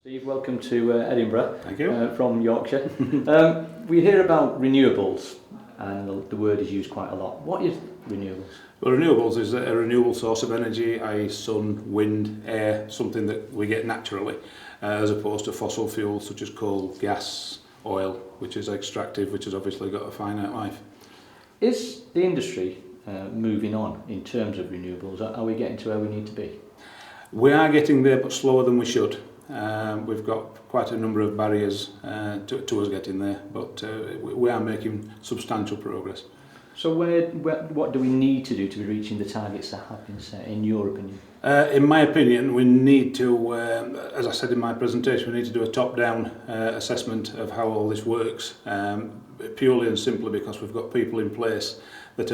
Steve, welcome to Edinburgh. Thank you. From Yorkshire. We hear about renewables and the word is used quite a lot. What is renewables? Well, renewables is a renewable source of energy, i.e. sun, wind, air, something that we get naturally, as opposed to fossil fuels such as coal, gas, oil, which is extractive, which has obviously got a finite life. Is the industry moving on in terms of renewables? Are we getting to where we need to be? We are getting there, but slower than we should. We've got quite a number of barriers to us getting there, but we are making substantial progress. So what do we need to do to be reaching the targets that have been set, in your opinion? In my opinion, we need to, as I said in my presentation, we need to do a top-down assessment of how all this works, purely and simply because we've got people in place that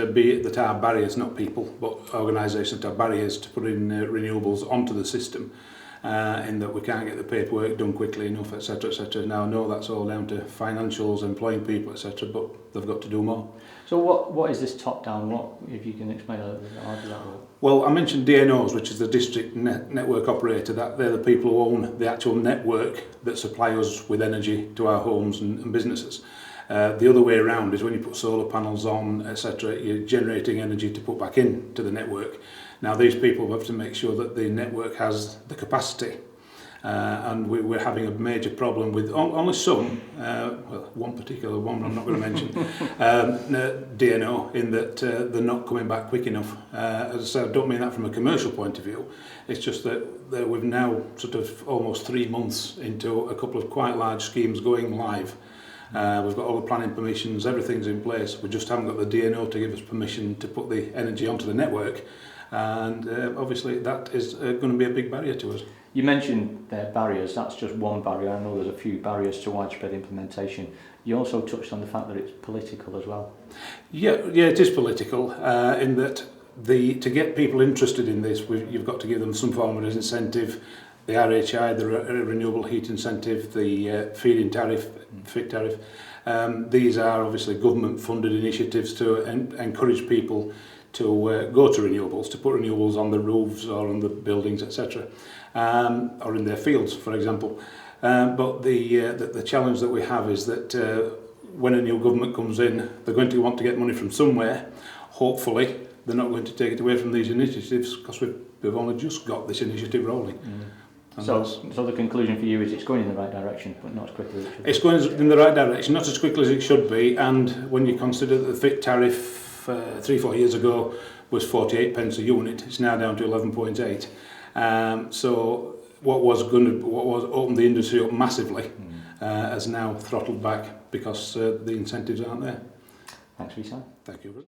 are barriers, not people, but organisations that are barriers to putting renewables onto the system. In that we can't get the paperwork done quickly enough, etc., etc. Now, I know that's all down to financials, employing people, etc., but they've got to do more. So what is this top-down? What, if you can explain a little bit, how does that work? Well, I mentioned DNOs, which is the district network operator. That they're the people who own the actual network that supply us with energy to our homes and businesses. The other way around is when you put solar panels on, etc., you're generating energy to put back into the network. Now, these people have to make sure that the network has the capacity, and we're having a major problem with only some, well, one particular one I'm not going to mention, DNO, in that they're not coming back quick enough. As I said, I don't mean that from a commercial point of view. It's just that we've now sort of almost 3 months into a couple of quite large schemes going live. We've got all the planning permissions, everything's in place. We just haven't got the DNO to give us permission to put the energy onto the network. And obviously that is going to be a big barrier to us. You mentioned barriers, that's just one barrier. I know there's a few barriers to widespread implementation. You also touched on the fact that it's political as well. Yeah, it is political in that to get people interested in this, you've got to give them some form of incentive. The RHI, the Renewable Heat Incentive, the feed-in tariff, FIT tariff. These are obviously government-funded initiatives to encourage people to go to renewables, to put renewables on the roofs or on the buildings, etc., or in their fields, for example. But the challenge that we have is that when a new government comes in, they're going to want to get money from somewhere. Hopefully, they're not going to take it away from these initiatives because we've only just got this initiative rolling. So the conclusion for you is it's going in the right direction, but not as quickly as it should be? It's going in the right direction, not as quickly as it should be, and when you consider that the FIT tariff 3-4 years ago was 48 pence a unit, it's now down to 11.8. So what was opened the industry up massively has now throttled back because the incentives aren't there. Thanks for your time. Thank you.